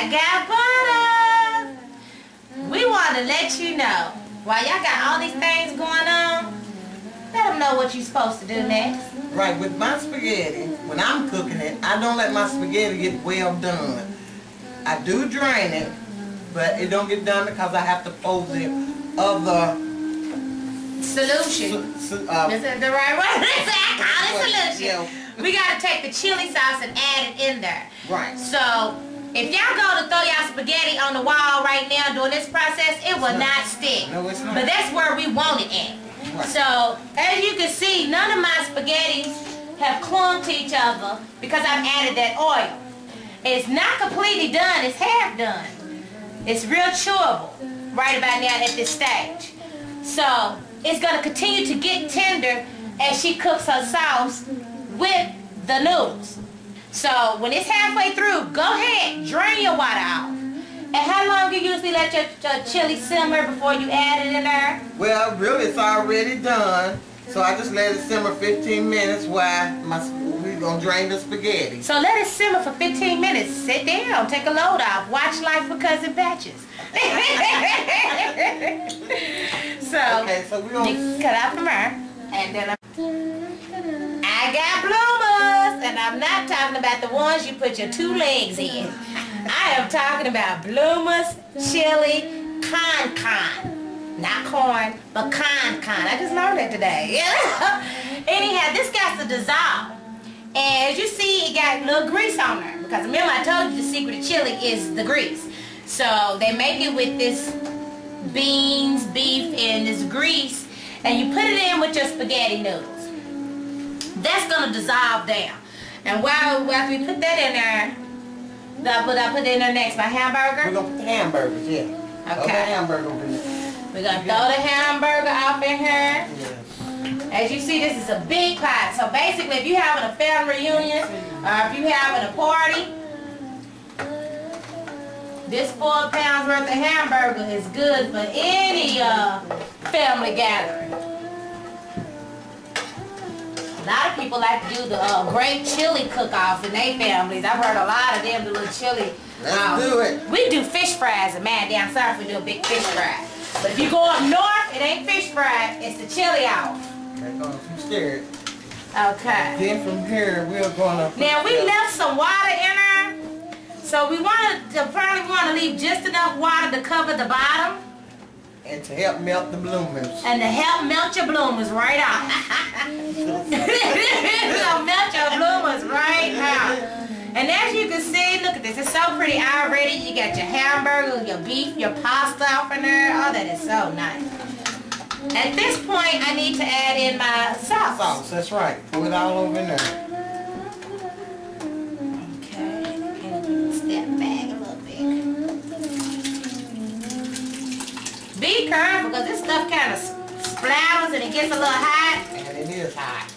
I got butter. We want to let you know, while y'all got all these things going on, let them know what you're supposed to do next. Right, with my spaghetti, when I'm cooking it, I don't let my spaghetti get well done. I do drain it, but it don't get done because I have to pour the other solution. Is that the right word? I call it solution. Yeah. We got to take the chili sauce and add it in there. Right. So, if y'all go to throw y'all spaghetti on the wall right now during this process, it will not stick. No, it's not. But that's where we want it at. Right. So, as you can see, none of my spaghettis have clung to each other because I've added that oil. It's not completely done, it's half done. It's real chewable right about now at this stage. So, it's going to continue to get tender as she cooks her sauce with the noodles. So, when it's halfway through, go ahead, drain your water out. And how long you usually let your chili simmer before you add it in there? Well, really, it's already done. So I just let it simmer 15 minutes while we're going to drain the spaghetti. So let it simmer for 15 minutes. Sit down, take a load off. Watch Life with Cousin Patches. Okay, so we're going to cut out from her. And then I got bloomers. And I'm not talking about the ones you put your 2 legs in. I am talking about bloomers, chili, con. Not corn, but con. I just learned it today. Anyhow, this got to dissolve. And as you see, it got a little grease on there. Because remember, I told you the secret of chili is the grease. So they make it with this beans, beef, and this grease. And you put it in with your spaghetti noodles. That's going to dissolve down. And after we put that in there, I put that in there next. My hamburger? We're going to put the hamburgers, yeah. Okay. Throw the hamburger in there. We're going to throw the hamburger off in here. Yeah. As you see, this is a big pot. So basically, if you're having a family reunion, or if you're having a party, this 4 pounds worth of hamburger is good for any family gathering. A lot of people like to do the great chili cook-offs in their families. I've heard a lot of them do little chili. Let's do it. We do fish fries, and man, down south we do a big fish fry. But if you go up north, it ain't fish fry, it's the chili off. I'm scared. Okay. Then from here, we're going to... Now, we left some water in there. So we probably want to leave just enough water to cover the bottom. And to help melt the bloomers. And to help melt your bloomers right out. Melt your bloomers right out. And as you can see, look at this. It's so pretty already. You got your hamburger, your beef, your pasta off in there. Oh, that is so nice. At this point, I need to add in my sauce. Sauce, that's right. Pour it all over in there. Okay. And step back a little bit. Be careful, because this stuff kind of splatters and it gets a little hot. And it is hot.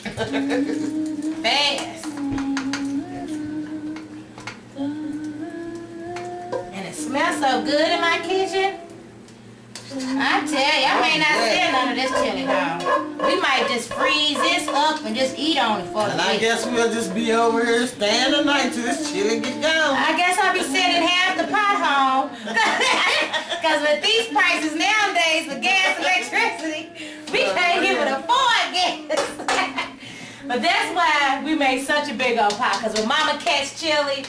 Fast. Smells so good in my kitchen. I tell you, I may not see none of this chili though. We might just freeze this up and just eat on it for the week. I guess we'll just be over here staying the night till this chili get gone. I guess I'll be sending half the pot home. Because with these prices nowadays for gas and electricity, we can't even afford gas. But that's why we made such a big old pot. Because when Mama catch chili,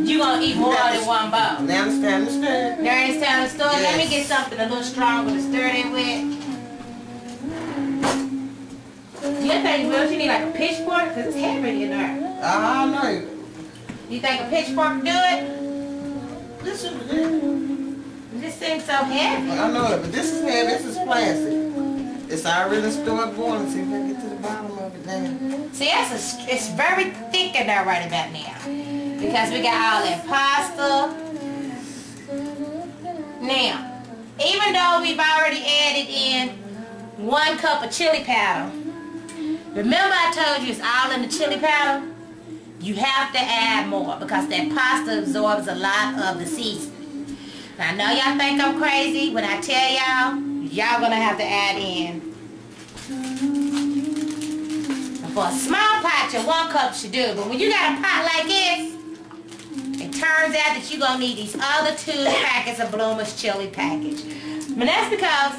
you gonna eat more than one bowl. Now it's time to stir. Now it's time to stir. Yes. Let me get something a little stronger to stir it with. Do you think, Will, you need like a pitchfork? Because it's heavy in there. I don't know. You think a pitchfork will do it? This is good. This thing's so heavy. I know it, but this is heavy. This is plastic. It's already stored going. See if I can get to the bottom of it now. See, it's very thick in there right about now. Because we got all that pasta. Now, even though we've already added in 1 cup of chili powder, remember I told you it's all in the chili powder? You have to add more because that pasta absorbs a lot of the seasoning. Now, I know y'all think I'm crazy when I tell y'all gonna have to add in. For a small pot, your 1 cup should do. But when you got a pot like this, it turns turns out that you're going to need these other 2 packets of Bloomer's chili package. And that's because,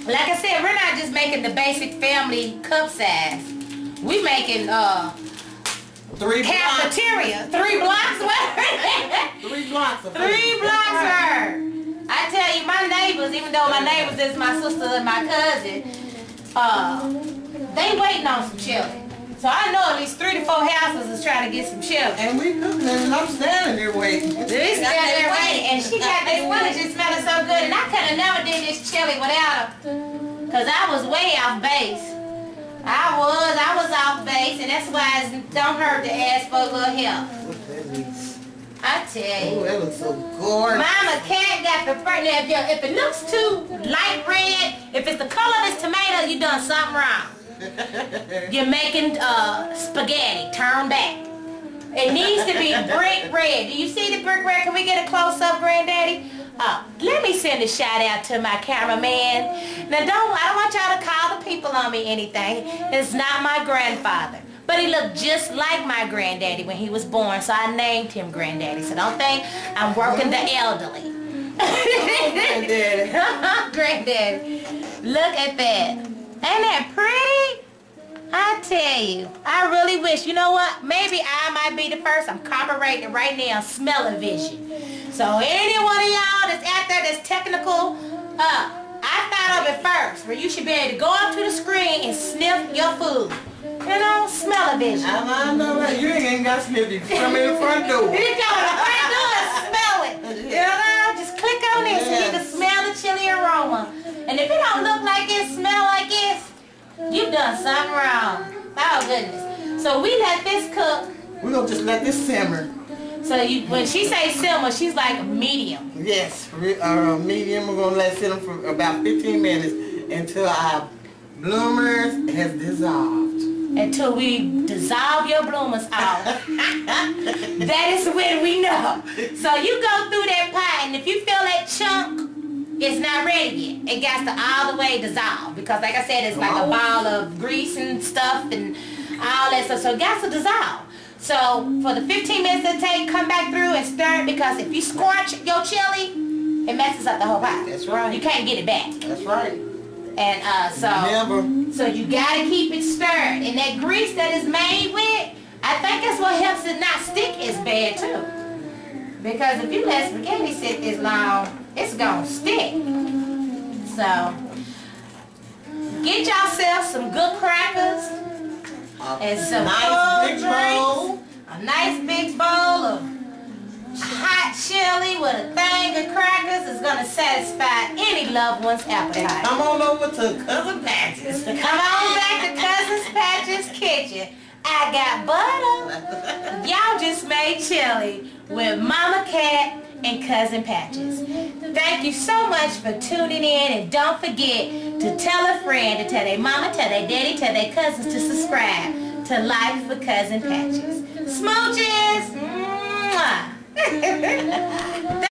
like I said, we're not just making the basic family cup size. We're making 3 cafeteria. 3 blocks worth. 3 blocks of 3 blocks worth. I tell you, my neighbors, even though my neighbors is my sister and my cousin, they waiting on some chili. So I know at least 3 to 4 houses is trying to get some chili. And we cooking it, and I'm standing there waiting. They standing there waiting, and she got this one just smelling so good, and I could have never did this chili without her, cause I was way off base. I was off base, and that's why it don't hurt to ask for a little help. I tell you. Oh, that looks so gorgeous. Mama Cat got the first. Now, if it looks too light red, if it's the color of this tomato, you done something wrong. You're making spaghetti. Turn back. It needs to be brick red. Do you see the brick red? Can we get a close-up, Granddaddy? Let me send a shout-out to my cameraman. Now, I don't want y'all to call the people on me anything. It's not my grandfather. But he looked just like my granddaddy when he was born, so I named him Granddaddy. So don't think I'm working the elderly. Granddaddy. Granddaddy. Look at that. Ain't that pretty? I tell you, I really wish, you know what? Maybe I might be the first. I'm copyrighting it right now, smell-o-vision. So any one of y'all that's out there that's technical, I thought of it first, where you should be able to go up to the screen and sniff your food. You know, smell-o-vision. I know that. You ain't got to sniff it. Come in the front door. You go to the front door and smell it. You know, just click on this and you can smell the chili aroma. And if it don't look like it, smell like this, you've done something wrong. Oh, goodness. So we let this cook. We're going to just let this simmer. So when she says simmer, she's like medium. Yes, medium. We're going to let it sit for about 15 minutes until our bloomers has dissolved. Until we dissolve your bloomers off. That is when we know. So you go through that pot, and if you feel that chunk is not ready yet, it got to all the way dissolve. Because like I said, it's like a ball of grease and stuff and all that stuff. So it got to dissolve. So for the 15 minutes it take, come back through and stir it, because if you scorch your chili, it messes up the whole pot. That's right. You can't get it back. That's right. And so you gotta keep it stirred. And that grease that is made with, I think that's what helps it not stick as bad too. Because if you let spaghetti sit this long, it's gonna stick. So get yourself some good crackers and some nice big bowl. A nice big bowl of hot chili with a thing of crackers is going to satisfy any loved one's appetite. Come on over to Cousin Patches. Come on back to Cousin Patches' kitchen. I got butter. Y'all just made chili with Mama Cat and Cousin Patches. Thank you so much for tuning in, and don't forget to tell a friend, to tell their mama, tell their daddy, tell their cousins to subscribe to Life with Cousin Patches. Smooches! Mwah!